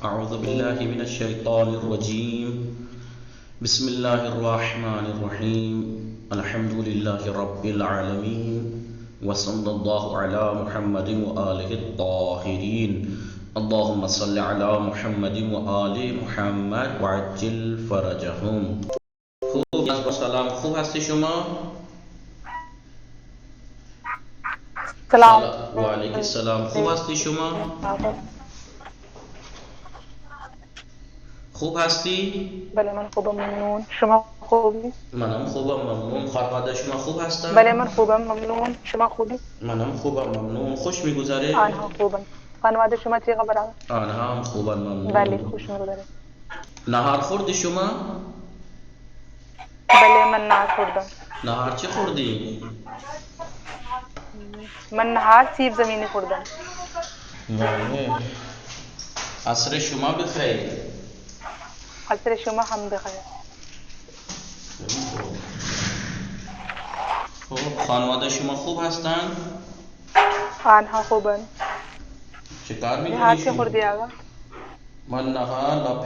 أعوذ بالله من الشيطان الرجيم. بسم الله الرحمن الرحيم. الحمد لله رب العالمين وصلى الله على محمد وآله الطاهرين. اللهم صل على محمد وآل محمد وعجل فرجهم. خوب سلام. خوب هستی شما؟ سلام وعلیکم السلام. خوب هستی شما؟ خوب هستی؟ بله من خوبم ممنون. شما خوبی؟ منم خوبم ممنون. خانواده شما خوب هستن؟ بله من خوبم ممنون. شما خوبی؟ منم خوبم ممنون. خوش میگذره؟ آنها خوبن. خانواده شما چه خبر است؟ آنها هم خوبن ممنون. بله خوش میگذره. نهار خوردی شما؟ بله من نهار خوردم. نهار چه خوردی؟ من نهار سیب زمینی خوردم. بله. عصر شما بخیر. عصر شما هم بخیر. خب خانواده شما خوب هستن؟ آنها خوبن. چه کار نهار میکنی چه شما؟ خوردی آقا؟ من نهار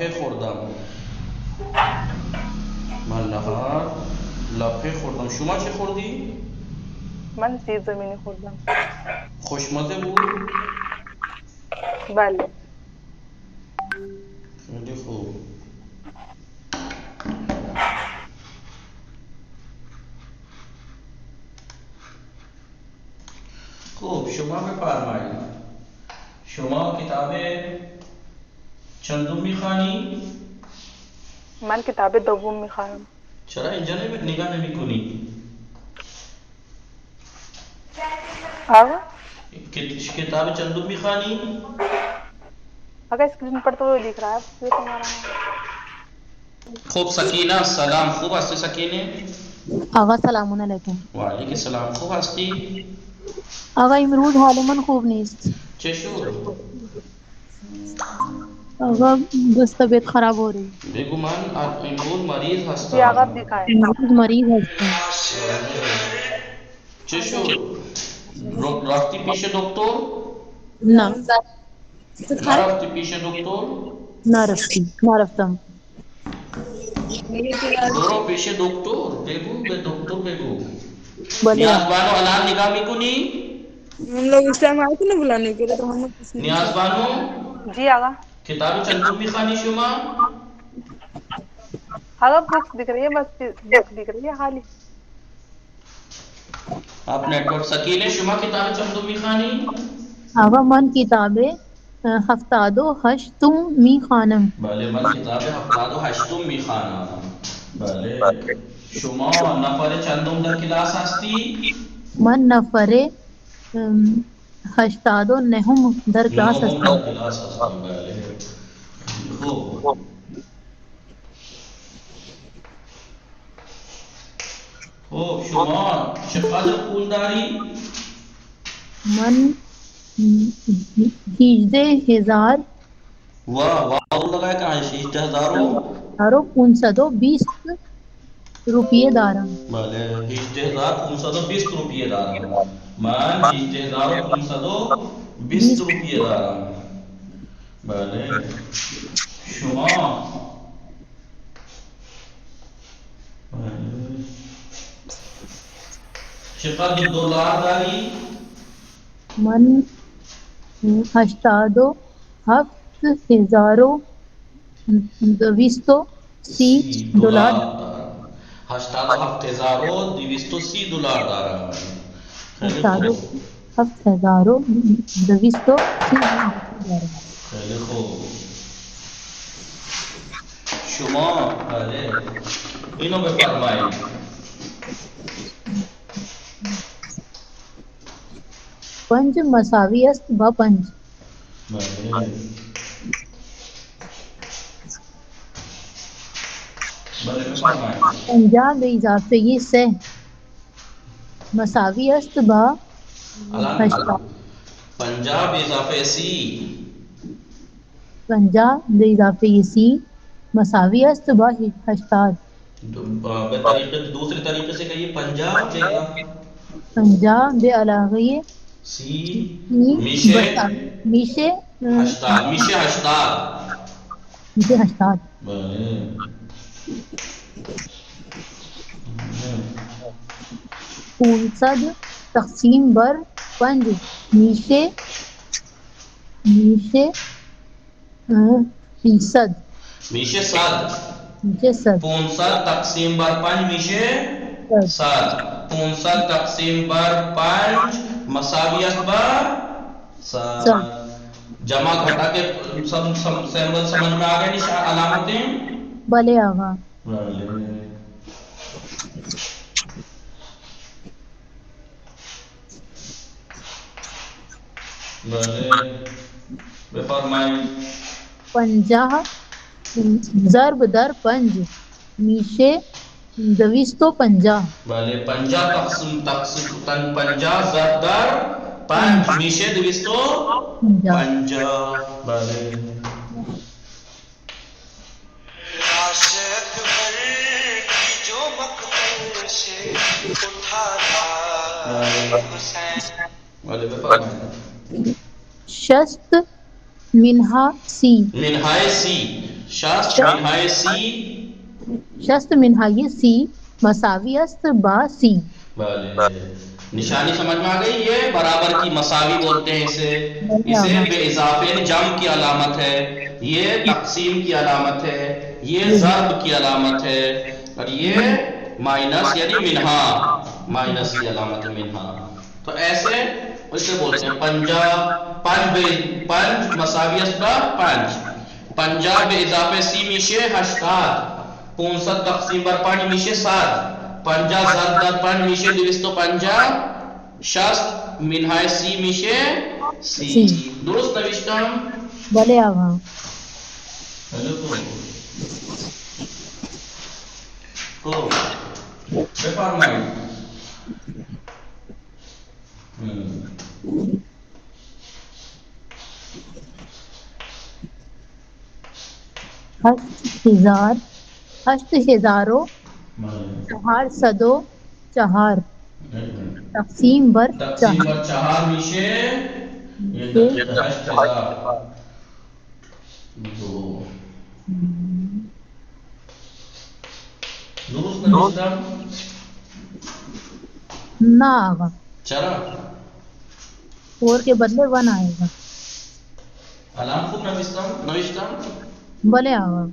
لپه خوردم. شما چه خوردی؟ من سیب زمینی خوردم. خوشمزه بود؟ بله. خیلی خوب. خوب شما بفرمایید. شما کتاب چندم میخوانی؟ من کتاب دوم میخوام. چرا اینجا نگاه نمیکنی؟ آقا کتاب چندم میخوانی؟ آقا اسکرین پر تو دکھ رہا ہے یہ تمہارا خوب سکینه سلام. خوب هستی سکینه؟ آقا سلام علیکم. وعلیکم السلام. خوب هستی؟ آقا امروز حال من خوب نیست. چه شد؟ آقا بس طبیعت خراب ہو رہی. بگو من امروز مریض جی آقا هستم. دکھائیں. امروز مریض هستم. چه شد؟ رفتی پیش دکتر؟ نه نرفتی پیش دکتر؟ نرفتم. برو پیش دکتر. بگو به دکتر بگو. بله نیازبانو الان نگاه میکنی؟ ہم لوگ اس ٹائم آئے تھے نا بلانے کے لیے تو ہم کسی نیازبانو جی آقا. کتاب چندم میخوانی شما؟ آقا بکس دکھ رہی ہے بس بک دکھ رہی ہے خالی. آپ نیٹورک سکینه شما کتاب چندم میخوانی؟ آقا من کتاب 78 میخوانم. بله من کتاب 78 میخوانم. بله شما نفر چندم در کلاس هستی؟ من نفر 89 در کلاس نهم در هستم. کلاس هستم. بله خوب. خب شما چقدر پول داری؟ من 18000 واہ لگایا کہاں 520 روپیه دارم. بله 18520 روپیه دارم. من 18520 روپیه دارم. بله شما چقدر دلار داری؟ من 87230 دلار. 87230 دلار دارم. خیلی خوب. 87230 دلار. خیلی خوب. شما بله اینو بفرمایید. پنج مساوی است با پنج. بله بفرمایید. 50 به اضافه 3 مساوی است با 80. 50 به اضافه 30 50 به اضافه 30 مساوی است با 80. دوسرے طریقے سے کہیے 50 به علاقه سی میشه میشه 80 میشے 80 بله فیصد تقسیم بر 5 میشے فیصد میشه 100 میشے 100 500 تقسیم بر 5 میشه 100 500 تقسیم بر 5 مساوی است با 100 جمع گھٹا کے سب سمبل سمجھ میں آ گئے علامتیں بھلے آغا بله بله بفرمائیں 50 ضرب در 5 میشے 250 بله 50 تقسیم 50 ضرب در 5 میشه 250 بله بله بفرمایید 60 منها سی منهای سی 60 منهای سی 60 منهای سی مساوی است با سی بله نشانی سمجھ میں آ گئی یہ برابر کی مساوی بولتے ہیں اسے بے اضافے یعنی جمع کی علامت ہے یہ تقسیم کی علامت ہے یہ ضرب کی علامت ہے اور یہ مائنس یعنی منہا مائنس کی علامت ہے منہا تو ایسے اسے بولتے ہیں 5 مساوی است با 5 50 به اضافه 30 میشه 80 500 تقسیم بر 5 میشه 100 50 ضرب در 5 میشه 250 60 منهای 30 میشه 30 درست نوشتم بھلے آغا تو بفرمایید 8,404 تقسیم بر 4 میشه یہ 8000 درست نوشتم نہ آغا چرا 4 کے بدلے 1 آئے گا علام خوب نوشتم بھلے آغا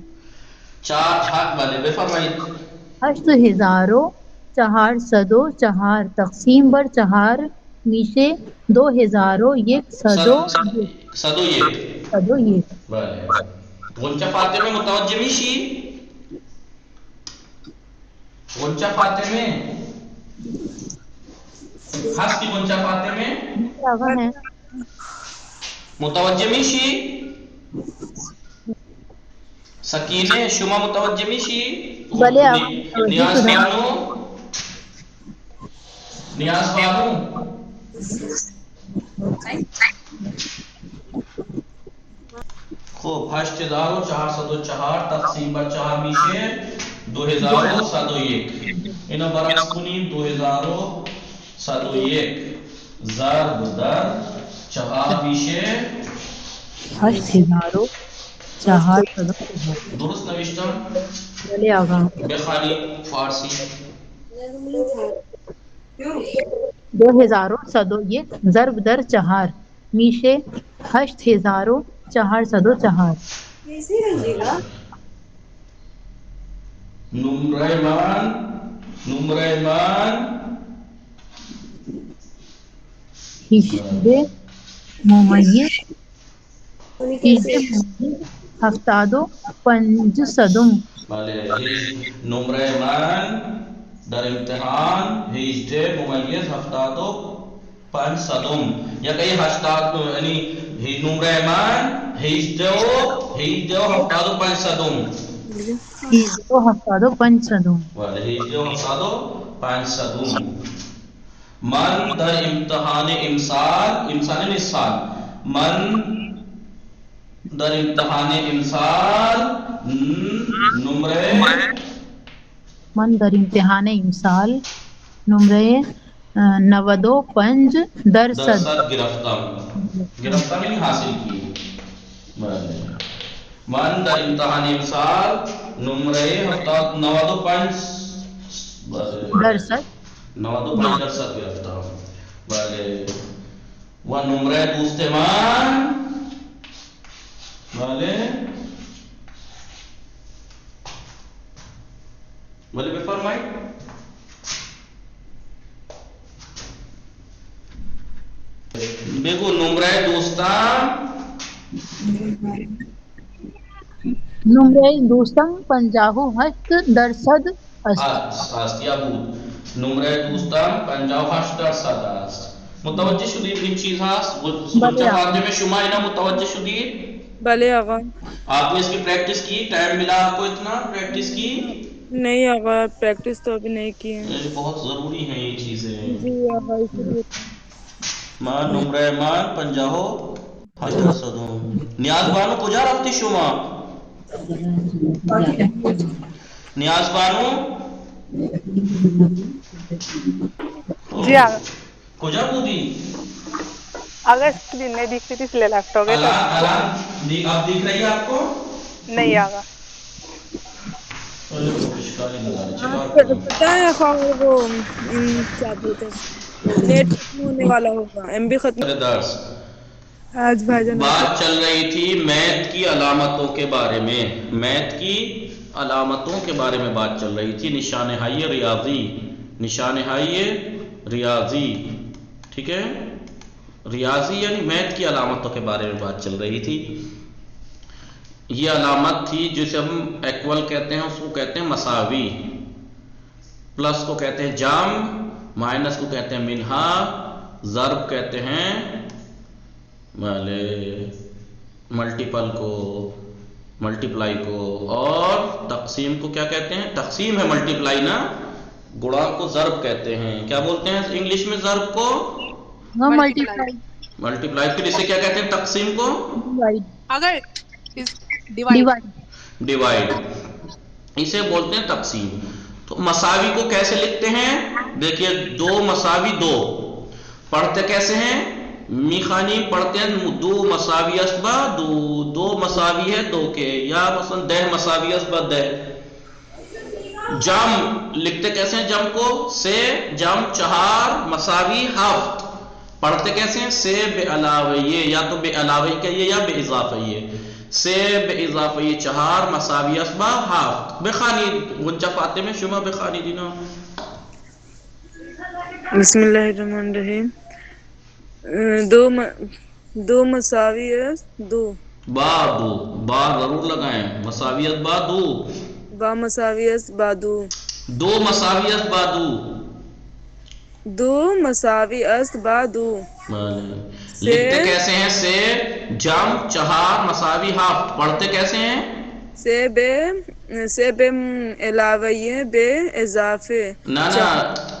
4 بله بفرمایید 8,404 تقسیم بر 4 میشه 2,001 101 بله غنچه فاطمه متوجه میشی غنچه فاطمه هستی غنچه فاطمه آغا ہے متوجه میشی سکینه شما متوجه میشی بله نیاز بانو خب 8,404 تقسیم بر 4 میشه 2,101 اینو برعکس کنیم 2,101 ضرب در 4 میشه 8,404 درست نوشتم بھلے آغا بخوانی فارسی 2,101 ضرب در 4 میشه 8,404 نمره من 18 ممیز 75 صدم بله نمره من در امتحان 18 ممیز 75 صدم یا کہیں 80 یعنی نمره من 18 صدم 75 صدم بله 18 صدم من در امتحان امسال من در امتحان امسال نمره من در امتحان امسال نمره 95 درصد گرفتم یعنی حاصل کی بله من در امتحان امسال نمره 95 درصد 95% گرفتم. بله. و نمره دوست من بله بله بفرمایید. بگو نمره دوستم نمره دوستم 58% است یا بود. نمره دوستم 58% است. متوجه شدید این چیز هست؟ بله. فاطمه شما اینا متوجه شدید؟ بله آقا. آپ نے اس کی پریکٹس کی؟ ٹائم ملا آپ کو اتنا پریکٹس کی؟ نہیں آقا پریکٹس تو ابھی نہیں کی ہے. بہت ضروری ہیں یہ چیزیں. جی آقا اسی لیے. مان نمره مان 58%. نیاز بانو کجا رفتی شما؟ نیاز بانو جی آگا. کجا بودی؟ اگر اسکرین نہیں دکھ رہی تھی اس لیے لیفٹ ہو گئے تو اب دیکھ رہی ہے آپ کو؟ نہیں آگا. پتا ہے خواہ وہ کیا بولتے ہیں نیٹ ختم ہونے والا ہوگا ایم بی ختم. درس آج بھائی جان بات چل رہی تھی میتھ کی علامتوں کے بارے میں. میتھ کی علامتوں کے بارے میں بات چل رہی تھی. نشان ہائیے ریاضی، نشان ہائیے ریاضی، ٹھیک ہے. ریاضی یعنی میتھ کی علامتوں کے بارے میں بات چل رہی تھی. یہ علامت تھی جسے ہم ایکول کہتے ہیں، اس کو کہتے ہیں مساوی. پلس کو کہتے ہیں جم، مائنس کو کہتے ہیں منہا، ضرب کہتے ہیں ملٹیپل کو، ملٹیپلائی کو، اور تقسیم کو کیا کہتے ہیں؟ تقسیم ہے ملٹیپلائی نا. گڑا کو ضرب کہتے ہیں. کیا بولتے ہیں انگلش میں ضرب کو؟ ملٹیپلائی. ملٹیپلائی. پھر اسے کیا کہتے ہیں تقسیم کو؟ اگر ڈیوائڈ. ڈیوائڈ. اسے بولتے ہیں تقسیم. تو مساوی کو کیسے لکھتے ہیں؟ دیکھیے 2 مساوی 2 پڑھتے کیسے ہیں؟ میخانی پڑھتے ہیں 2 مساوی اسبا 2 مساوی ہے 2 کے، یا مثلا 10 مساوی اسبا 10. جم لکھتے کیسے ہیں؟ جم کو سے جم 4 مساوی 7 پڑھتے کیسے ہیں؟ سے بے علاوہ یہ، یا تو بے علاوہ کہیے یا بے اضافہ یہ. سے بے اضافہ یہ 4 مساوی اسبا 7 بخانی غنچہ فاطمہ شما بخانی دینا. بسم اللہ الرحمن الرحیم. 2 مساوی 2 با ضرور لگائیں. مساویت با دو، با مساوی با 2 مساویت با 2 مساوی با 2. لکھتے کیسے ہیں؟ سے جم 4 مساوی 7 پڑھتے کیسے ہیں؟ سے بے علاوہ یہ بے اضافے. نا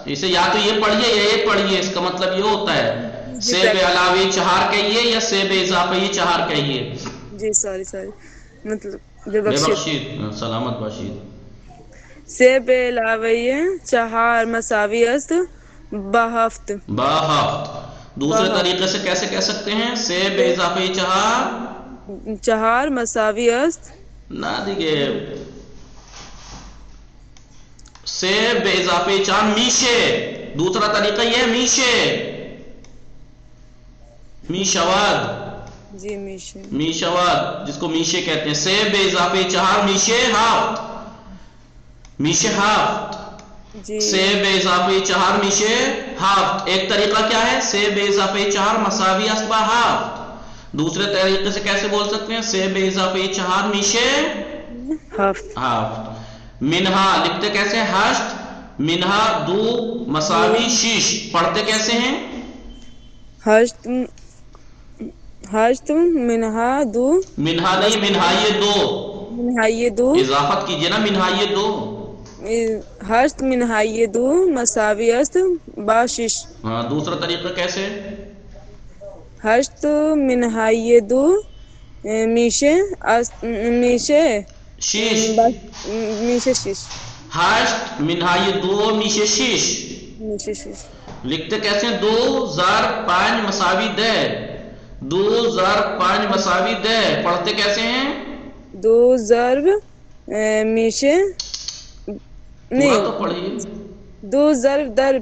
اسے یا تو یہ پڑھیے یا یہ پڑھیے. اس کا مطلب یہ ہوتا ہے سے بے علاوہ 4 کہیے یا سے بے اضافہ 4 کہیے. جی سوری مطلب بے بخشید سلامت باشید. سے بے علاوہ 4 مساوی با 7. دوسرے طریقے سے کیسے کہہ سکتے ہیں؟ سے بے اضافہ 4 مساوی نہ دیکھیے سے بے اضافہ 4 میشے. دوسرا طریقہ یہ ہے میشواد. جی میشواد جس کو میشے کہتے ہیں. سے بے اضافہ 4 میشے ہافت. سے بے اضافہ 4 میشے ہافت. ایک طریقہ کیا ہے؟ سے بے اضافہ 4 مساوی اسبا ہافت. دوسرے طریقے سے کیسے بول سکتے ہیں؟ سے بے اضافہ 4 میشے ہافت. منہا لکھتے کیسے ہیں؟ ہشت منہا 2 مساوی 6 پڑھتے کیسے ہیں؟ ہشت منہا 2 منہا نہیں منہائیے 2 اضافت کیجئے نا. منہائیے 2 ہشت منہائیے 2 مساوی با 6. ہاں دوسرا طریقہ کیسے؟ ہشت منہائیے 2 میشے 6. ہشت منہائیے 2 میشے 6 لکھتے کیسے ہیں؟ 2 ضرب 5 مساوی 10. 2 ضرب 5 مساوی 10 پڑھتے کیسے ہیں؟ دو ضرب میشے پورا نہیں تو پڑھیے. دو ضرب در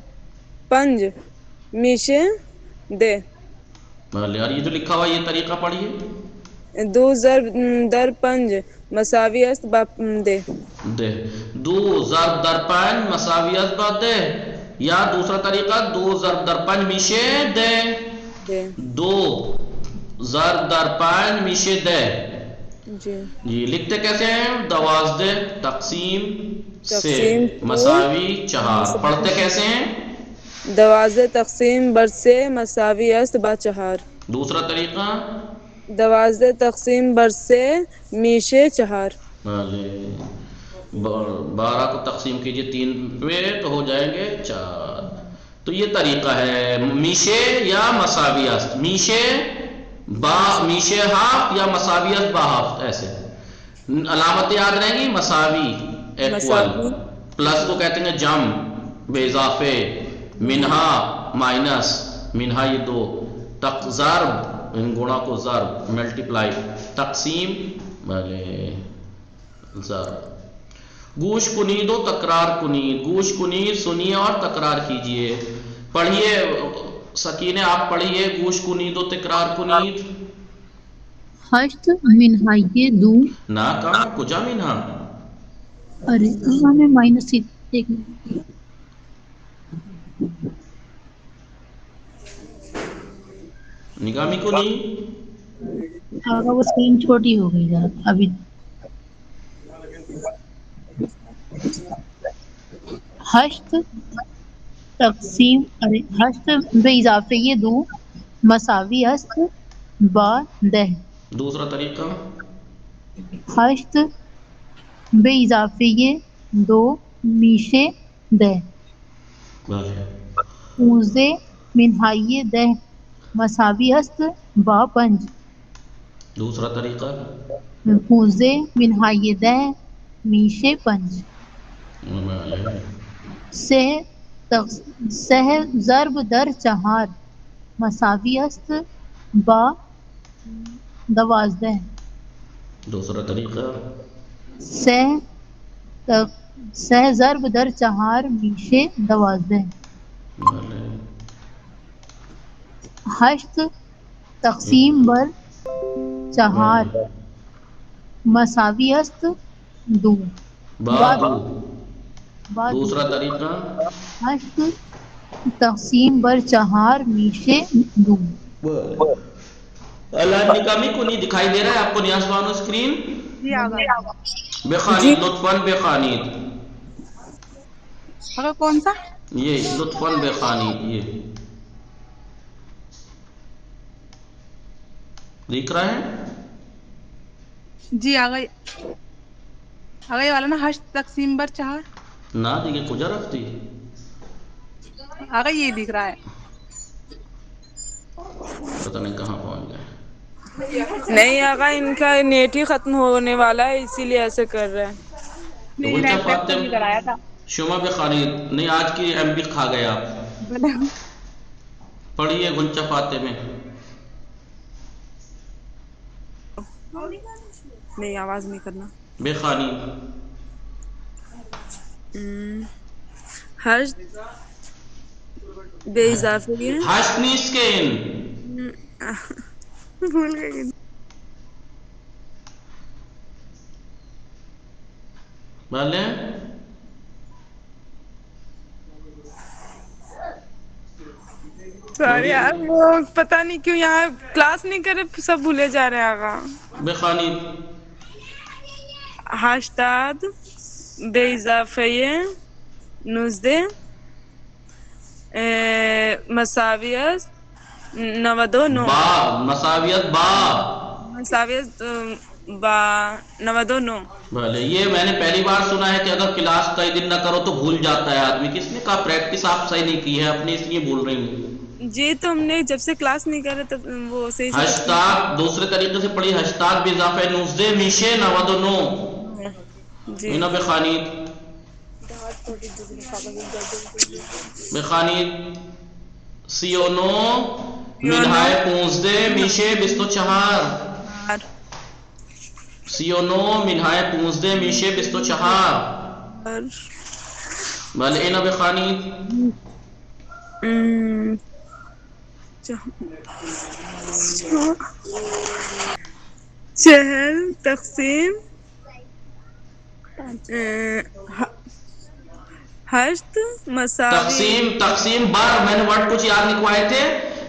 پنج میشے دے. یار یہ جو لکھا ہوا یہ طریقہ پڑھیے. دو ضرب در پنج مساوی است با دے. دے. دو ضرب در پنج مساوی است با دے. یا دوسرا طریقہ دو ضرب در پنج میشے دے. دے دو ضرب در پنج میشے دے. جی جی لکھتے کیسے ہیں؟ 12 تقسیم سے تقسیم مساوی 4. پڑھتے کیسے ہیں؟ 12 تقسیم بر سے مساوی است با 4. دوسرا طریقہ 12 تقسیم بر سے میشے 4. 12 کو تقسیم کیجئے 3 پہ تو ہو جائیں گے 4. تو یہ طریقہ ہے میشے یا مساوی است. میشے میشے ہاف یا مساوی است با ہاف. ایسے علامت یاد رہیں گی. مساوی ایکول، پلس کو کہتے ہیں جم بے اضافے، منہا مائنس، منہا یہ 2، ضرب گوڑا کو ضرب ملٹیپلائی، تقسیم ضرب. گوش کنید و تکرار کنید. گوش کنید سنیے اور تکرار کیجئے. پڑھیے سکینہ آپ پڑھیے گوش کنید و تکرار کنید. ہشت منہا یہ دو. نہ کہاں کجا منہا؟ ارے یہاں میں مائنس ایک منٹ. نگامی کنی. آگا وہ اسکرین چھوٹی ہو گئی ذرا ابھی. ہشت تقسیم ارے ہشت بے اضافے یہ دو مساوی است با 10. دوسرا طریقہ ہشت بے اضافے یہ دو میشے 10. 15 منہائی 10 مساوی است با 5. دوسرا طریقہ 15 منہائی 10 میشے 5. سہ ضرب در 4 مساوی است با 12. دوسرا طریقہ سہ ضرب در 4 میشے 12. ہشت تقسیم بر 4 مساوی است 2. دوسرا طریقہ ہشت تقسیم بر 4 میشے 2. اللہ نکامی کو نہیں دکھائی دے رہا ہے آپ کو نیاز بانو اسکرین؟ جی آگا بخانید لطفاً بخانید. آگا کون سا؟ یہ لطفاً بخانید یہ دیکھ رہے ہیں؟ جی آگا آگا یہ والا نا ہشت تقسیم بر 4. نہ دیکھیں کجا رکھتی. آگا یہ دکھ رہا ہے. پتہ نہیں کہاں پہنچ گئے. نہیں آقا ان کا نیٹ ہی ختم ہونے والا ہے اسی لیے ایسے کر رہے ہیں. نہیں غنچہ نیٹ پیک تو فاطم نہیں کرایا تھا. شما بخانید نہیں آج کی ایم بی کھا گئے آپ. پڑھیے غنچہ فاطمہ میں. نہیں آواز نہیں کرنا. بخانید ہشت بے اضافے یہ ہشتنی اسکین بھول گئی. بھلے سوری یار وہ پتہ نہیں کیوں یہاں کلاس نہیں کرے سب بھولے جا رہے ہیں آقا. بخانید ہشتاد بے اضافہ 19 مساویت 92 با مساویت با مساویت با 92. بھلے یہ میں نے پہلی بار سنا ہے کہ اگر کلاس کئی دن نہ کرو تو بھول جاتا ہے آدمی. کس نے کہا پریکٹس آپ صحیح نہیں کی ہے اپنے اس لیے بھول رہی ہیں. جی تو ہم نے جب سے کلاس نہیں کر رہے تب وہ صحیح سے ہشتاد دوسرے طریقے سے پڑھی ہشتاد بے اضافہ 19 میشے 99. جی مینا بخانید بخانید 39 منہائے 15 میشے 24. سی و نو منهای 15 میشه 24. بله اینو بخوانید. چهل تقسیم 8 مساوی تقسیم بر، میں نے ورڈ کچھ یاد لکھوائے تھے.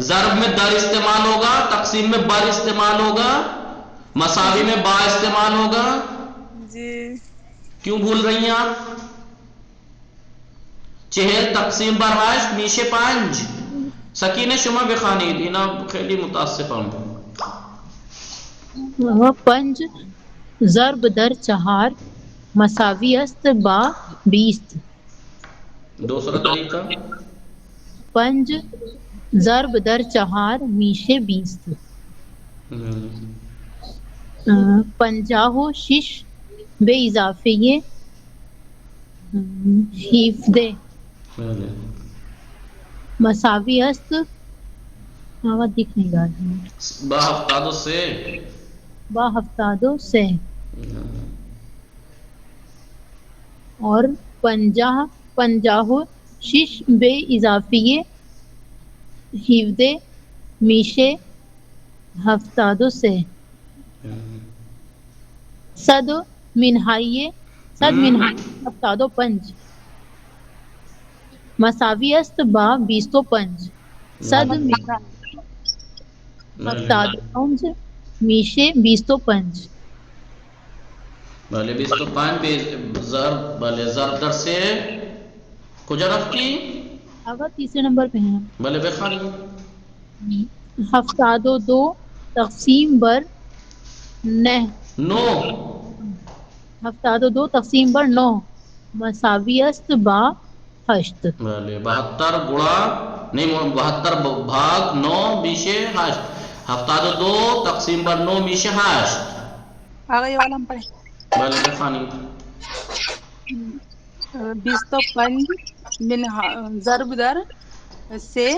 ضرب میں در استعمال ہوگا، تقسیم میں بر استعمال ہوگا، مساوی میں با استعمال ہوگا. جی کیوں بھول رہی ہیں آپ؟ 40 تقسیم بر 8 میشه 5. سکینه شما بخوانید، اینا خیلی متاسفم. و 5 ضرب در 4 مساوی است با 20. دوسرا طریقہ 5 ضرب در 4 میشه 20. 56 به اضافه 17 مساوی است. آواز دکھ نہیں رہا ہے. با 70 سے با 73 اور 56 به اضافه 17 میشه 73. صد منهای 75 مساوی است با 25. صد منهای 75 میشه 25. بله 25 به ضرب، بله ضرب در سے کجا رفتی؟ آقا تیسرے نمبر پہ ہیں. بله بخوانید. 72 تقسیم بر 9 72 تقسیم بر 9 مساوی است با 8. بله 72 گڑا نہیں 72 بھاگ 9 میشه 8. 72 تقسیم بر 9 میشه 8. آگا یہ والا ہم پڑھیں. بله بخوانید. 25 من ضرب در سے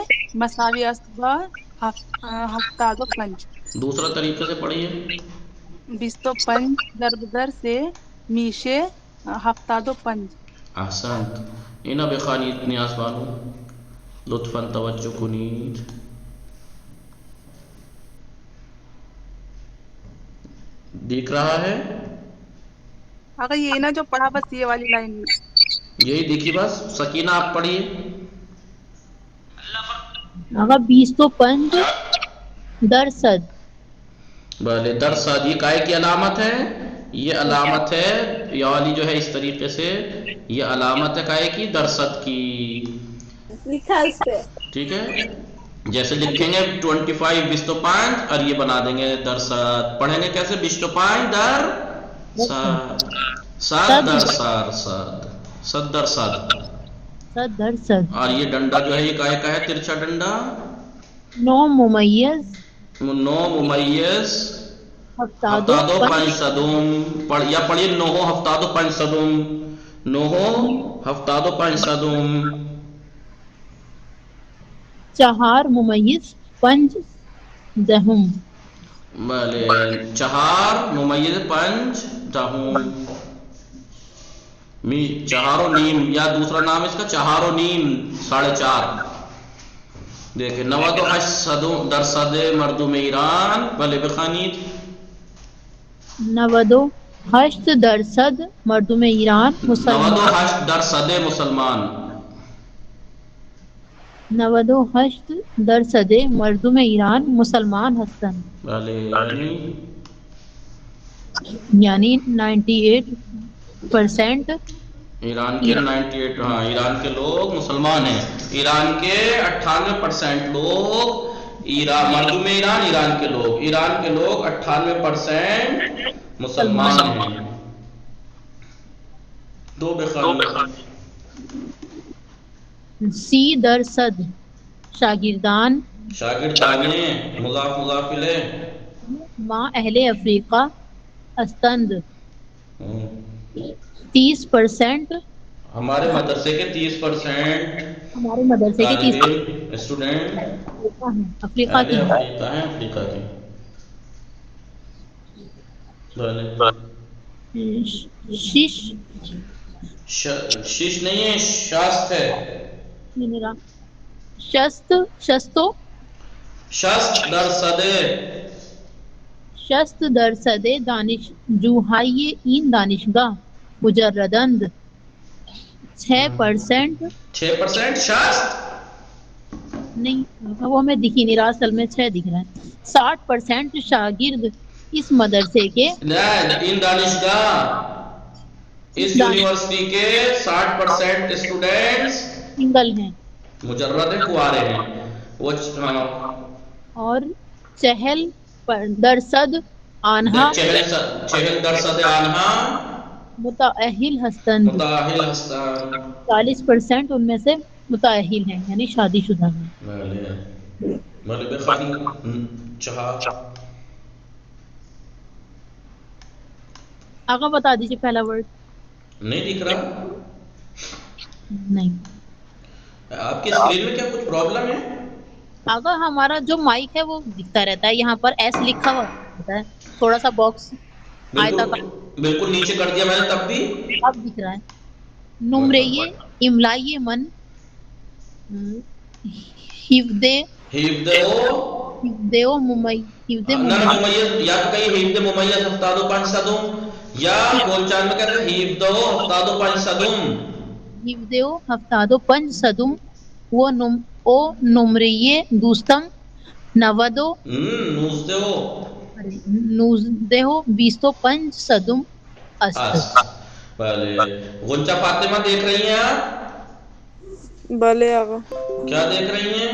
مساوی است با 75. دوسرا طریقے سے پڑھیے. 25 ضرب در سے میشه 75. احسنت. اینا بخوانید نیاز بانو، لطفاً توجہ کنید. دیکھ رہا ہے؟ آگا یہ نا جو پڑھا بس یہ والی لائن. یہی دیکھیے بس. سکینہ آپ پڑھیے. آقا 25 درصد. بھلے درصد یہ کائے کی علامت ہے؟ یہ علامت ہے، یہ والی جو ہے اس طریقے سے یہ علامت ہے کائے کی؟ درصد کی. لکھا اس پہ ٹھیک ہے، جیسے لکھیں گے 25 25 اور یہ بنا دیں گے درصد. پڑھیں گے کیسے؟ 25 در صد، صد در صد، صد در صد. صد درصد. اور یہ ڈنڈا جو ہے یہ کائے کا ہے؟ ترچھا ڈنڈا. 9 ممیز 9 ممیز 72 5 صدوم. یا پڑھیے 9 75 صدوم. 9 75 صدوم. 4 ممیز 5 دہم. بھلے 4 ممیز 5 دہم. 4 و نیم، یا دوسرا نام اس کا 4 و نیم 4.5. دیکھیں 98 درصد مردم ایران. بھلے بخوانید. 98 درصد مردم ایران مسلمان. 98 درصد مسلمان. 98 درصد مردم ایران مسلمان هستند. بھلے یعنی 98% ایران کے 98، ہاں ایران کے لوگ مسلمان ہیں. ایران کے 98% لوگ مردم ایران، ایران کے لوگ 98% مسلمان ہیں. دو بخوانید. 30 درصد شاگردان شاگردانے مضاف مضاف الیہ ما اہل افریقہ ہستند. 30% ہمارے مدرسے کے 30% ہمارے مدرسے کے 30% اسٹوڈنٹ افریقہ اہل کی. افریقہ ہیں، افریقہ کے. شش شش نہیں ہے، شست ہے. شستو شست درصد درصد دانش جوہائی این دانشگاہ مجردند 6% 6% شست. نہیں وہ ہمیں دکھ ہی نہیں رہا، اصل میں 6 دکھ رہا ہے. 60% شاگرد اس مدرسے کے ان دانشگاہ اس یونیورسٹی کے 60% اسٹوڈینٹس سنگل ہیں مجرد کنوارے ہیں. وہ اور 40% آنہا 40% آنہا متأہل ہستند. متاہل ہستان. 40% ان میں سے متأہل ہیں یعنی شادی شدہ ہیں. ملے بخاری چہار. آگا بتا دیجیے پہلا ورڈ. نہیں دکھ رہا نہیں آپ کی اسکرین میں؟ کیا کچھ پرابلم ہے؟ آگا ہمارا جو مائک ہے وہ دکھتا رہتا ہے، یہاں پر ایس لکھا ہوا ہوتا ہے، تھوڑا سا باکس آیتا کا بالکل نیچے کر دیا میں نے تب بھی اب دکھ رہا ہے. نمرے املائی من ہفدے ممیز، یا تو کہیں ہفد ممیز ہفتاد و پانچ صدم، یا بولچال میں کہتے ہیں ہفدو ہفتاد و پانچ صدم. ہفدے ہفتاد و پنج صدم وہ نمرے دوستم نودو نوزدہو بیستو پنج صدم است. غنچہ فاطمہ دیکھ رہی ہیں آپ؟ بلے آگا کیا دیکھ رہی ہیں؟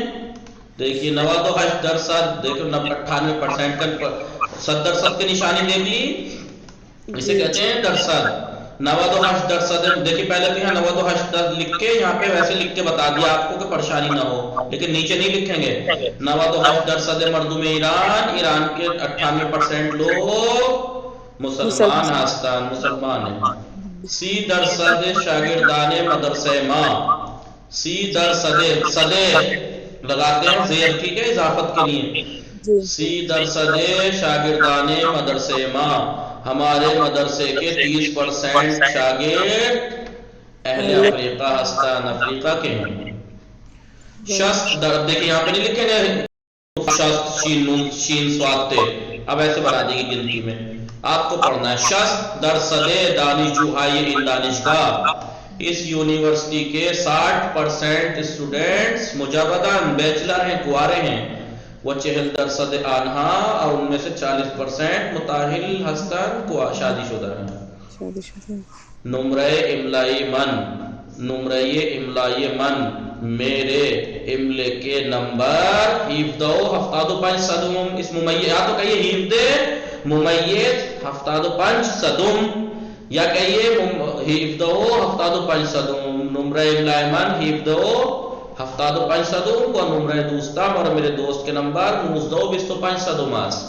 دیکھیے 98% دیکھو 98% کا 70% کی نشانی دیکھ لی، اسے کہتے ہیں درصد. 98% دیکھیے پہلے تو یہاں 98 لکھ کے یہاں پہ ویسے لکھ کے بتا دیا آپ کو کہ پریشانی نہ ہو، لیکن نیچے نہیں لکھیں گے. 98% مردم ایران، ایران کے 98% لوگ مسلمان ہستان، مسلمان ہیں. 30% شاگردان مدرسہ ماں. 30% لگاتے ہیں زیر، ٹھیک ہے، اضافت کے لیے. 30% شاگردان مدرسہ ماں، ہمارے مدرسے کے 30% شاگرد اہل افریقہ ہستان، افریقہ کے ہیں. شست دیکھیں یہاں پہ نہیں لکھیں گے شست شین نون شین سواد تے، اب ایسے بنا دے گی گنتی میں. آپ کو پڑھنا ہے شست درصد دانش جوہائی ان دانشگاہ، اس یونیورسٹی کے 60% اسٹوڈینٹس مجردان بیچلر ہیں، کنوارے ہیں. وہ 40% آنہا اور ان میں سے 40% متاہل ہستان کو شادی شدہ ہیں. نمرہ املائی من، نمرہ املائی من میرے املے کے نمبر 75 صدم. اس ممیز یا تو کہیے 75 صدم، یا کہیے 75 صدم. نمرہ املائی من 75 صدم و نمرہ دوستم، اور میرے دوست کے نمبر 25 صدم است.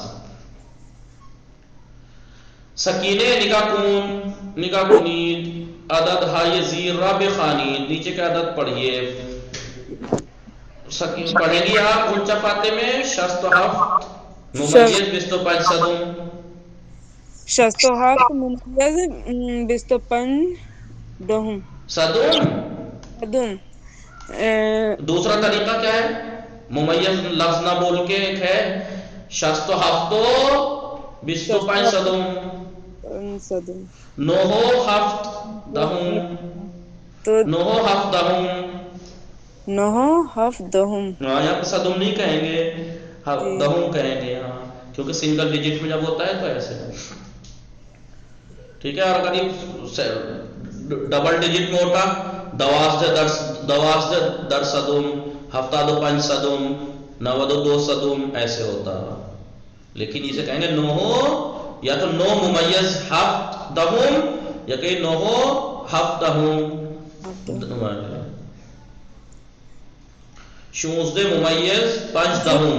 سکینے نگاہ کنید عدد های زیر را بخوانید. نیچے کے عدد پڑھیے. پڑھیں گی آپ غنچہ فاتح میں 67 ممیز 25 صدم. 67 ممیز 25 دہم صدم. دوسرا طریقہ کیا ہے؟ ممیز لفظ نہ بول کے ایک ہے 67 25 صدم. 9 7 دہم. 9 7 دہم. 9 7 دہم. یہاں پہ صدم نہیں کہیں گے، دہم کہیں گے. ہاں کیونکہ سنگل ڈیجٹ میں جب ہوتا ہے تو ایسے ہے، ٹھیک ہے. اور اگر ڈبل ڈیجٹ میں ہوتا 12 در صدم، 75 صدم، 92 صدم ایسے ہوتا. لیکن اسے کہیں گے 9 یا تو 9 ممیز 7 دہم، یا کہ 9 7 دہم. 16 ممیز 5 دہم،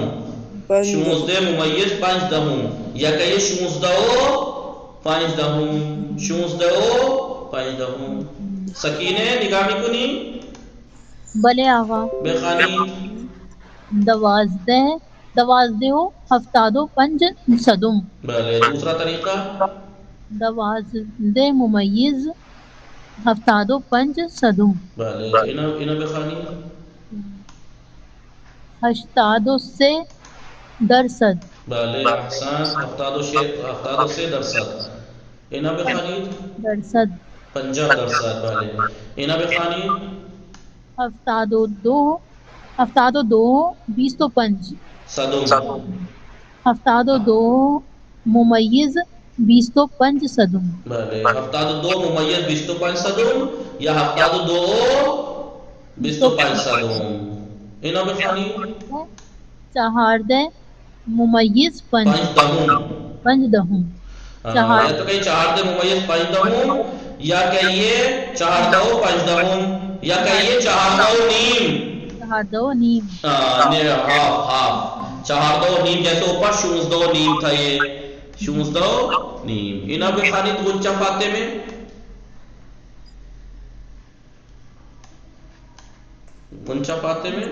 16 ممیز 5 دہم، یا کہیے 16 5 دہم، 16 5 دہم. سکینے نگامی کنی بلے آغا. بخانی 12 دوازدہ ہفتادو پنج صدم، بھلے دوسرا طریقہ دوازدہ ممیز ہفتادو پنج صدم، بھلے انہاں بخانی ہشتادو سے درصد، بھلے احسان ہفتاد سے درصد انہاں بخانی درصد، 50%. بھلے انہاں بخانی ہفتادو دو بیستو پنج، صدم ہفتادو دو ممیز بیستو پنج صدم، بھلے 72 ممیز 25 صدم یا 72 25 صدم انہاں بخانی چہاردہ ممیز پنج، 5 دہم. پنج دہم، یا تو کہیں 4 دے ممیز 5 دہم یا کہیے 4 دہو 5 دہم یا کہیے 4 دہو نیم. چہاردہ نیم، ہاف 4 دہو نیم جیسے اوپر 16 دہو نیم تھا یہ 16 دہو نیم. انہاں بخانی تو گنچہ پاتے میں گنچہ پاتے میں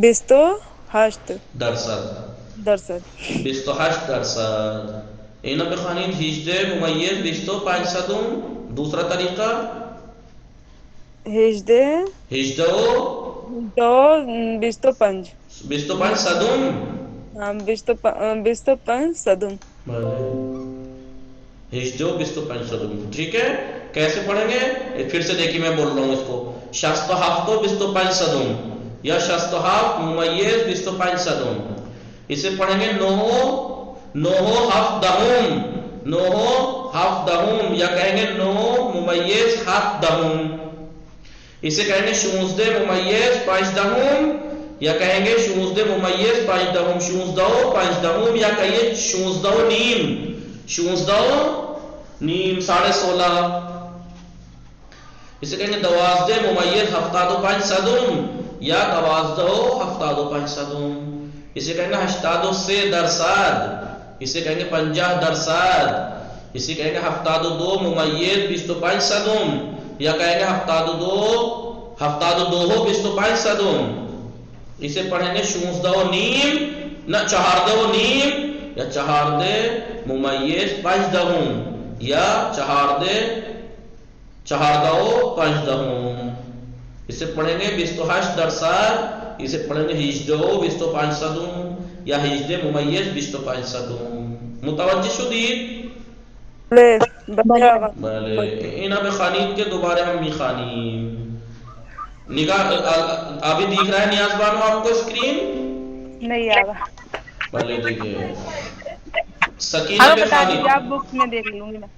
بیستو ہشت درصد درصد 28%. انہاں بخانی 18 ممیز 25 صدم. دوسرا طریقہ ہجدے 18 دو بیستو پنج 25 صدم. ہاں بیستو پنج صدم. 25 صدم. ٹھیک ہے کیسے پڑھیں گے پھر سے دیکھیے میں بول رہا ہوں اس کو 67 صدم یا 67 ممیز 25 صدم. اسے پڑھیں گے 9 ہفت دہم یا کہیں گے 9 ممیز 7 دہم. اسے کہیں گے 16 ممیز 5 دہم یا کہیں گے 16 ممیز 5 دہم 16 5 دہم یا کہیے 16 نیم 16.5. اسے کہیں گے 12 ممیز 75 صدم یا 12.75 صدم. اسے کہیں گے 80 سے درصد اسے کہیں گے 50%. اسے کہیں گے 72 ممیز 25 صدم یا کہیں گے 72 25 صدم. اسے پڑھیں گے 16 نیم نہ 14 نیم یا 14 ممیز 5 دہم یا 14 5 دہم. اسے پڑھیں گے 28%. اسے پڑھیں گے 25 صدم یا 18 ممیز 25 صدم. متوجہ شدید؟ بلے بلے انہاں بخانید کے دوبارے ہم میخانیم نگاہ ابھی دیکھ رہا ہے نیاز بانو آپ کو اسکرین نہیں آگا. بلے دیکھیے سکینہ آگا بتا بخانی دیجیے آپ بک میں دیکھ لوں گی میں.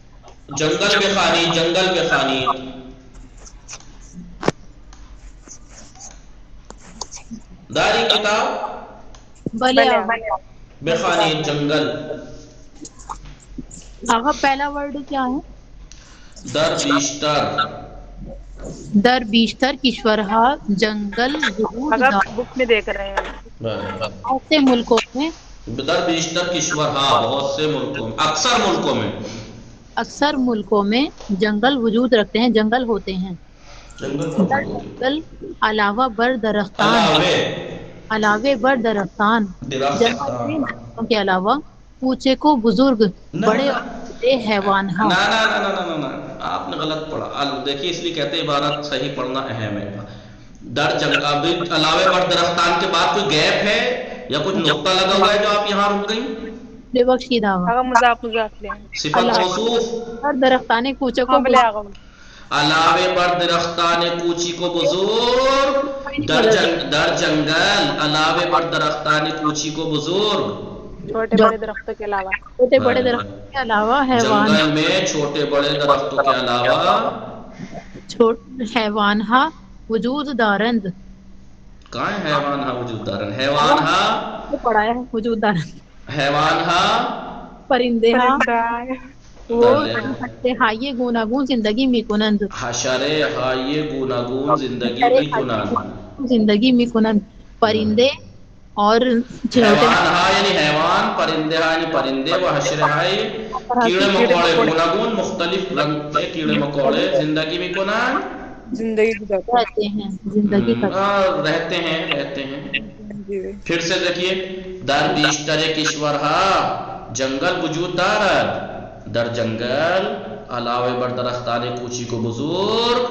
جنگل بخانی داری کتاب بلے بخانی جنگل. آغا پہلا ورڈ کیا ہے؟ در بیشتر کشورہا جنگل وجود آگا دارد. بک میں دیکھ رہے ہیں. بہت سے ملکوں میں در بیشتر کشور بہت سے ملکوں میں اکثر ملکوں میں جنگل وجود رکھتے ہیں، جنگل ہوتے ہیں. در جنگل علاوہ بر درختان جنگل میں درختوں کے علاوہ اونچے کو بزرگ بڑے اور چھوٹے حیوان ہاں. نا آپ نے غلط پڑھا. دیکھیے اس لیے کہتے ہیں عبارت صحیح پڑھنا اہم ہے. در جنگل علاوہ بر درختان کے بعد کوئی گیپ ہے یا کچھ نقطہ لگا ہوا ہے جو آپ یہاں رک گئی؟ بے بخش کی دعویٰ آگا مضاف لیں. صفت موصوف اور درختان کوچے کو ہاں بلے آگا علاوہ بر درختان کوچی کو بزرگ در جنگل علاوہ بر درختان کوچی کو بزرگ چھوٹے بڑے درختوں کے علاوہ چھوٹے بڑے درختوں کے علاوہ حیوان جنگل میں چھوٹے بڑے درختوں کے علاوہ حیوان ہا وجود دارند. کہاں ہے حیوان ہا وجود دارند؟ حیوان ہا پڑھایا ہے وجود دارند. حیوان ہا پرندے ہا وہ ہائیے گوناگون زندگی می کنند. حشرے ہائیے گوناگون زندگی می کنند. پرندے اور حیوان ہا یعنی حیوان، پرندے ہا یعنی پرندے، و حشرے ہائی کیڑے مکوڑے گوناگون مختلف رنگ کے کیڑے مکوڑے زندگی میں کنند زندگی رہتے ہیں. رہتے ہیں. جی پھر سے دیکھیے، در بیشتر کشورها جنگل وجود دارد، در جنگل علاوه بر درختان کوچیک و بزرگ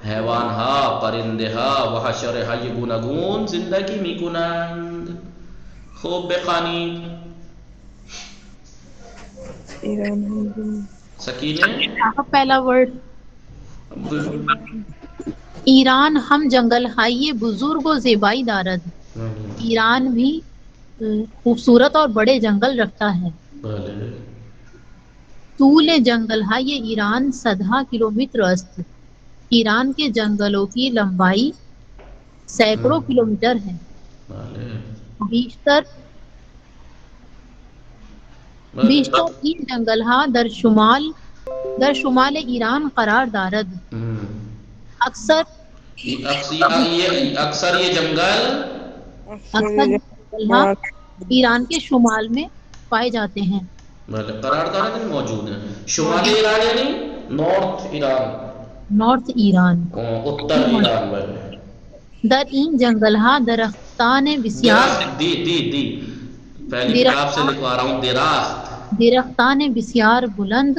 حیوانها، پرندهها و حشرههای گوناگون زندگی میکنند. خوب بخوانید. ایران سکینه پہلا ورڈ ایران ہم جنگل ہائی بزرگ و زیبائی دارد. ایران بھی خوبصورت اور بڑے جنگل رکھتا ہے. بله. طول جنگل های ایران 100 کلومیٹر است. ایران کے جنگلوں کی لمبائی سینکڑوں کلومیٹر ہے. بله. بیشتر این جنگل ها در شمال ایران قرار دارد. اکثر اکثر یہ جنگل جنگل ها ایران کے شمال میں پائے جاتے ہیں. قرار دارد موجود ہیں. شمالی ایران یعنی نارتھ ایران اتر ایران. در این جنگل ها درختان بسیار پہلی کتاب سے لکھوا رہا ہوں. درختان بسیار بلند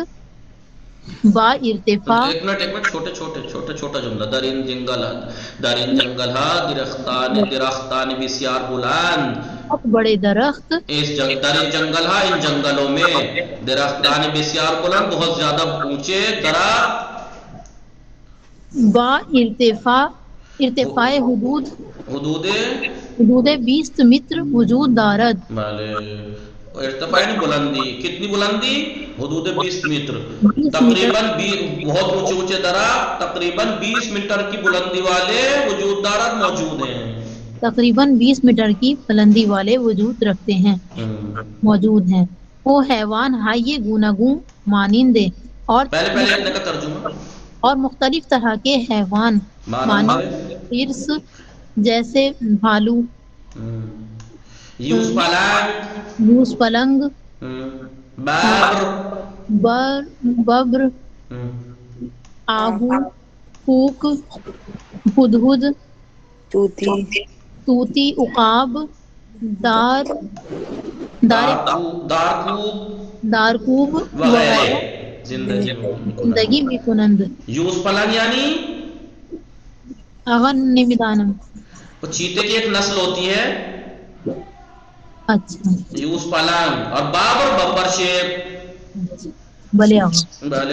با ارتفاع. ایک منٹ چھوٹا جملہ. در این جنگل ها درختان بسیار بلند. بہت بڑے درخت. در این جنگل ها ان جنگلوں میں درختان بسیار بلند بہت زیادہ اونچے درخت با ارتفاع حدود 20 متر وجود دارد. ارتفاع بلندی کتنی بلندی؟ حدود 20 متر. تقریباً بہت اونچے درخت تقریباً 20 میٹر کی بلندی والے وجود دارد موجود ہیں. تقریباً 20 میٹر کی بلندی والے وجود رکھتے ہیں موجود ہیں. وہ حیوان ہائی گوناگون مانندے اور پہلے کا ترجمہ اور مختلف طرح کے حیوان مانند ہرس جیسے بھالو، یوز پلنگ، ببر، آہو، پھوک، ہدہد، طوطی، عقاب، دارکوب وغیرہ زندگی میں کنند. یوز پلنگ یعنی اگر نمیدانم. چیتے کی ایک نسل ہوتی ہے اچھا. یوز پلنگ. اور ببر شیر. بلے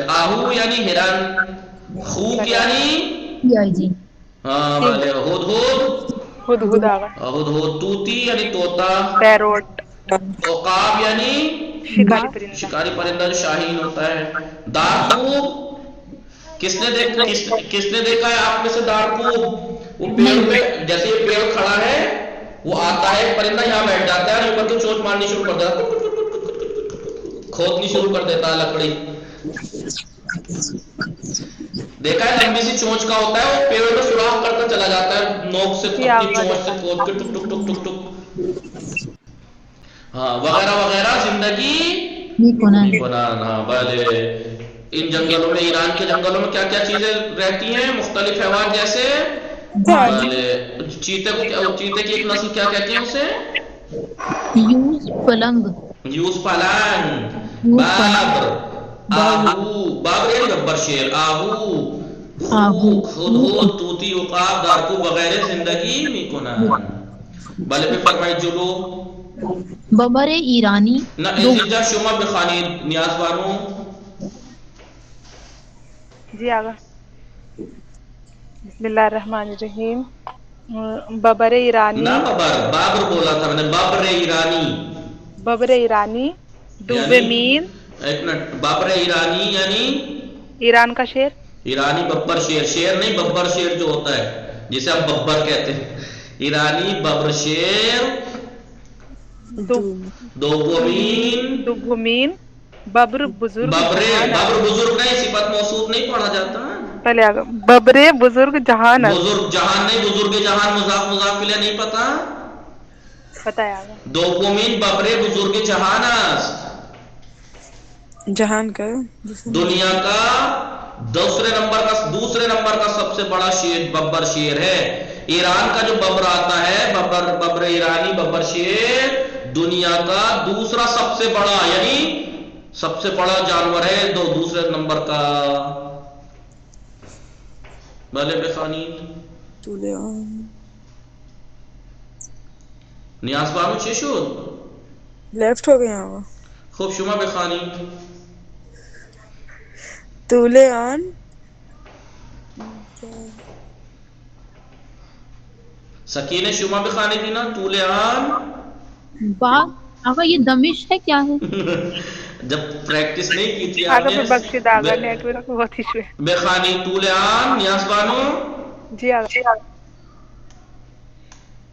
آہو یعنی ہرن. خوک یعنی جی. ہاں بلے. ہدہد. طوطی یعنی طوطا. پیروٹ. عقاب یعنی شکاری پرندہ جو شاہین ہوتا ہے. دارکوب کس نے دیکھا ہے آپ میں سے دارکوب؟ وہ پیڑ پہ جیسے یہ پیڑ کھڑا ہے وہ آتا ہے پرندہ یہاں بیٹھ جاتا ہے اور اوپر کی چونچ مارنی شروع کر دیتا ہے، کھودنی شروع کر دیتا ہے لکڑی. دیکھا ہے لمبی سی چونچ کا ہوتا ہے، وہ پیڑ میں سوراخ کرتا چلا جاتا ہے نوک سے اپنی چونچ سے کھود کے ٹک ٹک ٹک ٹک ٹک. ہاں وغیرہ وغیرہ زندگی کنان. ہاں بھلے. ان جنگلوں میں ایران کے جنگلوں میں کیا کیا چیزیں رہتی ہیں؟ مختلف حیوان جیسے چیتے کی ایک نسل کیا کہتے ہیں اسے؟ یوز پلنگ. بابر. آہو. بابر یعنی ببر شیر. آہو، ہدہد، طوطی، عقاب، دارکوب وغیرہ زندگی میکنند. بله بفرمایید جلو. ببر ایرانی. نه اینجا شما بخوانید نیاز بانو. جی آقا. بسم اللہ الرحمن الرحیم. ببر ایرانی. نہ بابر بولا تھا میں نے. ببر ایرانی. دوبے مین. ایک منٹ. بابر ایرانی یعنی ایران کا شیر. ایرانی ببر شیر. شیر نہیں ببر شیر جو ہوتا ہے جسے ہم ببر کہتے ہیں. ایرانی ببر شیر. دوگمین. ببر بزرگ. ببر بزرگ نہیں، صفت موصوف نہیں پڑھا جاتا. پہلے آگا ببر بزرگ جہان. بزرگ جہان نہیں، بزرگ جہان مضاف کے لیے نہیں پتا. بتایا. دوگمین ببر بزرگ جہان است. جہان کا دنیا کا دوسرے نمبر کا سب سے بڑا شیر ببر شیر ہے. ایران کا جو ببر آتا ہے، ببر ایرانی، ببر شیر دنیا کا دوسرا سب سے بڑا، یعنی سب سے بڑا جانور ہے دوسرے نمبر کا. بھلے بخانی طول عام نیاز بانو چی شد؟ لیفٹ ہو گیا آقا. خوب شما بخانی. طول آن سکینہ شما بخانی تھی نا. طول آن با آقا یہ دمش ہے کیا ہے؟ جب پریکٹس نہیں کی تھی آپ آگے نے. پہ بخشید آگا نیٹ ورک بہت ایشو ہے. بخانی طول آن نیاز بانو. جی آگا.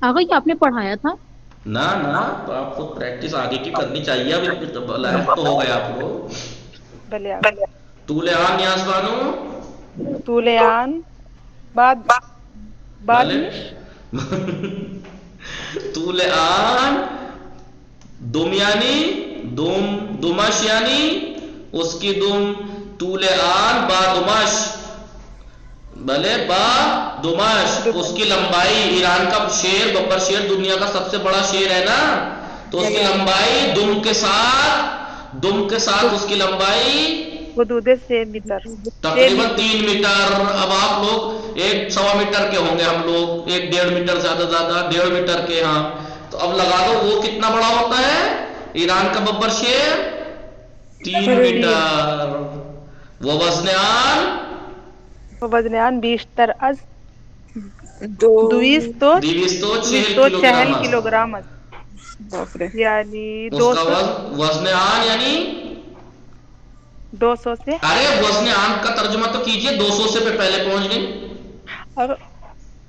آقا یہ آپ نے پڑھایا تھا؟ نا آپ کو پریکٹس آگے کی کرنی چاہیے. اب لائف تو ہو گیا آپ کو. بھلے آگا. طول آن نیاز بانو. طول آن بعد بھلے نش طول آن دم یعنی دمش یعنی اس کی دم. طول آن با دمش، بھلے با دمش اس کی لمبائی. ایران کا شیر ببر شیر دنیا کا سب سے بڑا شیر ہے نا، تو اس کی لمبائی دم کے ساتھ اس کی لمبائی حدود 6 میٹر تقریباً 3 میٹر. اب آپ لوگ 1.25 میٹر کے ہوں گے، ہم لوگ 1.5 میٹر زیادہ 1.5 میٹر کے. ہاں تو اب لگا دو وہ کتنا بڑا ہوتا ہے ایران کا ببر شیر؟ 3 میٹر. وہ وزنیان 20 از دو 240 کلو گرام باپ رے. یعنی اس کا وزن عام یعنی 200 سے. ارے وزن عام کا ترجمہ تو کیجئے. 200 سے پہلے پہنچ گئے. اور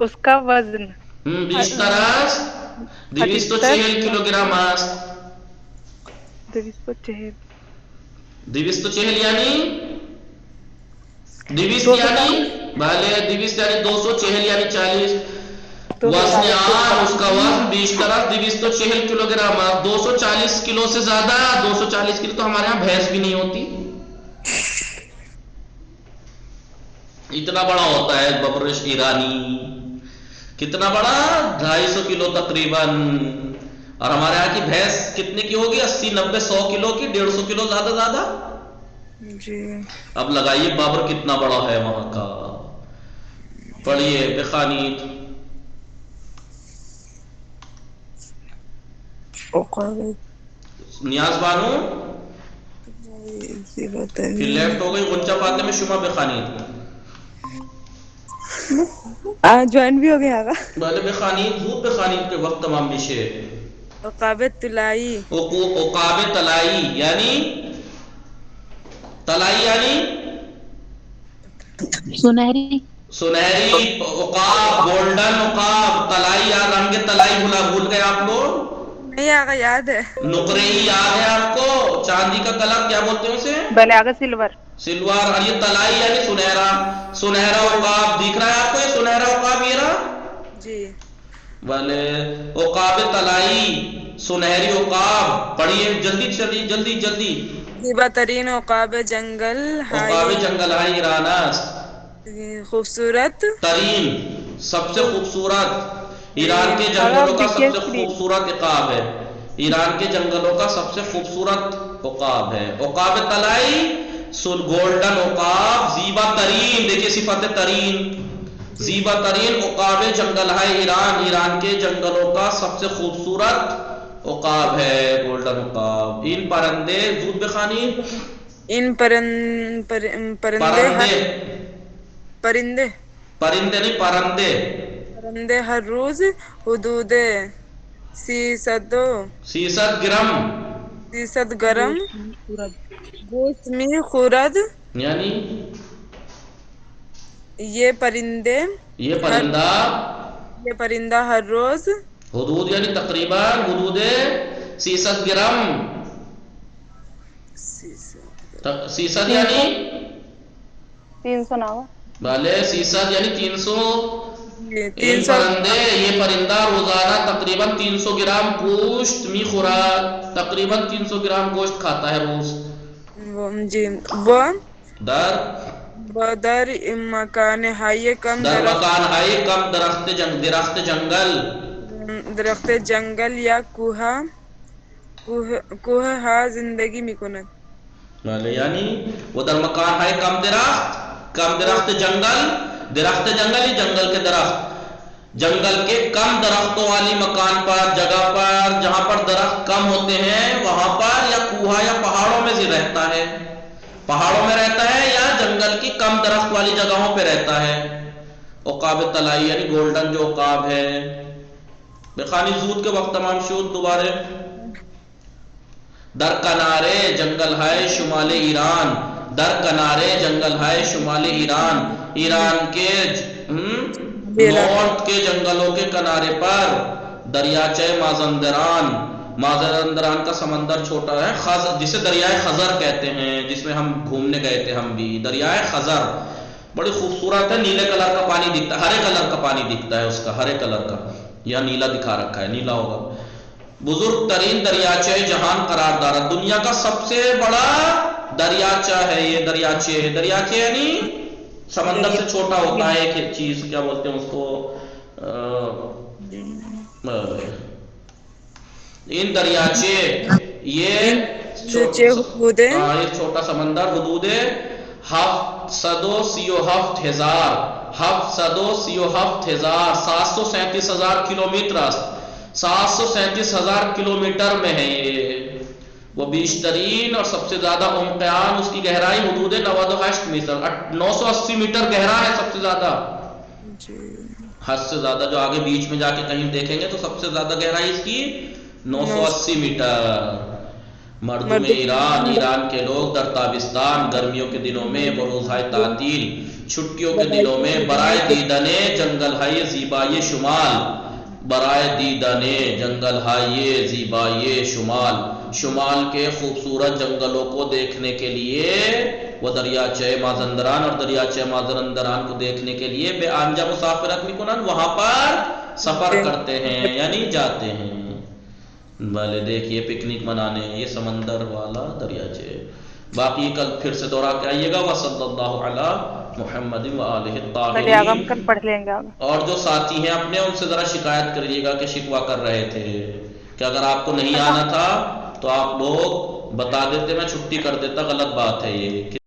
اس کا وزن 20 تراز 240 کلو گرام است. 240 یعنی 200 یعنی بھلے 200 یعنی 240 یعنی 40. وزن عام اس کا وزن 20 طرف 240 کلو گرام. 240 کلو سے زیادہ. 240 کلو تو ہمارے ہاں بھینس بھی نہیں ہوتی. اتنا بڑا ہوتا ہے ببرش ایرانی. کتنا بڑا؟ 250 کلو تقریباً. اور ہمارے یہاں کی بھینس کتنے کی ہوگی؟ 80 90 100 کلو کی. 150 کلو زیادہ. جی اب لگائیے بابر کتنا بڑا ہے وہاں کا. پڑھیے بخانی. نیاز بانو پھر لیفٹ ہو گئی. غنچہ فاطمہ شما بخانی. جوائن بھی ہو گیا آقا. بھلے بخانی زود بخانی کے وقت تمام بشے. عقاب طلائی. عقاب طلائی یعنی سنہری عقاب، گولڈن عقاب. طلائی یار رنگ طلائی بھول گئے آپ لوگ؟ نہیں آقا یاد ہے. نقرئی یاد ہے آپ کو؟ چاندی کا کلر کیا بولتے ہیں اسے؟ بھلے آگا سلور. اور یہ طلائی یعنی سنہرا عقاب. دکھ رہا ہے آپ کو یہ سنہرا عقاب؟ یہ رہا جی. بھلے عقاب طلائی سنہری عقاب. پڑھیے جلدی. زیبا ترین عقاب جنگل ہائی ایران است. خوبصورت ترین سب سے خوبصورت. ایران کے جنگلوں کا سب سے خوبصورت عقاب ہے. ایران کے جنگلوں کا سب سے خوبصورت عقاب ہے عقاب طلائی. گولڈن عقاب. زیبا ترین دیکھیے صفت ترین. زیبا ترین عقاب جنگل ہے ایران. ایران کے جنگلوں کا سب سے خوبصورت عقاب ہے گولڈن عقاب. ان پرندے زود بخانی. ان پرندے ہر روز حدود 300 گرم گوشت میں خورد. یعنی یہ پرندہ ہر روز حدود یعنی تقریباً حدود 300 گرم. 300 یعنی 300 نہ ہوا. بھلے 300 یعنی 300. یہ پرندہ روزانہ تقریباً 300 گرام گوشت می خوراک. تقریباً 300 گرام گوشت کھاتا ہے روز. جی. وہ در بدر مکان ہائی کم در مکان ہائی کم درخت جنگل درخت جنگل یا کوہ ہا زندگی میکنند. بله یعنی وہ در مکان ہے کم درخت جنگل ہی جنگل کے درخت جنگل کے کم درختوں والی مکان پر جگہ پر جہاں پر درخت کم ہوتے ہیں وہاں پر یا کوہا یا پہاڑوں میں رہتا ہے یا جنگل کی کم درخت والی جگہوں پہ رہتا ہے. عقاب طلائی یعنی گولڈن جو عقاب ہے. بخانی زود کے وقت تمام شود دوبارے در کنارے جنگل ہے شمال ایران ایران کے نارتھ کے جنگلوں کے کنارے پر دریاچہ مازندران کا سمندر چھوٹا ہے جسے دریائے خزر کہتے ہیں جس میں ہم گھومنے گئے تھے ہم بھی. دریائے خزر بڑی خوبصورت ہے نیلے کلر کا پانی دکھتا ہے ہرے کلر کا پانی دکھتا ہے اس کا ہرے کلر کا یا نیلا دکھا رکھا ہے نیلا ہوگا. بزرگ ترین دریاچہ جہان قرار دارا دنیا کا سب سے بڑا دریاچہ ہے یہ دریاچہ یعنی سمندر سے چھوٹا ہوتا ہے ایک چیز کیا بولتے ہیں اس کو ان دریاچے یہ چھوٹا سمندر حدود 737,000 کلومیٹر 737,000 کلومیٹر میں ہے یہ. وہ بیشترین اور سب سے زیادہ عمقان اس کی گہرائی حدود 98 میٹر 980 میٹر گہرا ہے سب سے زیادہ حد سے زیادہ. جو آگے بیچ میں جا کے کہیں دیکھیں گے تو سب سے زیادہ گہرائی اس کی 980 میٹر. مردم ایران کے لوگ در تابستان گرمیوں کے دنوں میں بروزہائے تعطیل چھٹیوں کے دنوں میں برائے دیدن جنگل ہائے زیبائے شمال کے خوبصورت جنگلوں کو دیکھنے کے لیے وہ دریاچہ مازندران اور دریاچہ مازندران کو دیکھنے کے لیے بے آنجا مسافرت میکنند وہاں پر سفر کرتے ہیں یعنی جاتے ہیں. بھلے دیکھیے پکنک منانے یہ سمندر والا دریاچہ. باقی کل پھر سے دوہرا کے آئیے گا وصلی اللہ علی محمد وآلہ الطاہرین. پڑھ لیں گے اور جو ساتھی ہیں اپنے ان سے ذرا شکایت کریے گا کہ شکوہ کر رہے تھے کہ اگر آپ کو نہیں آنا تھا تو آپ لوگ بتا دیتے میں چھٹی کر دیتا. غلط بات ہے یہ.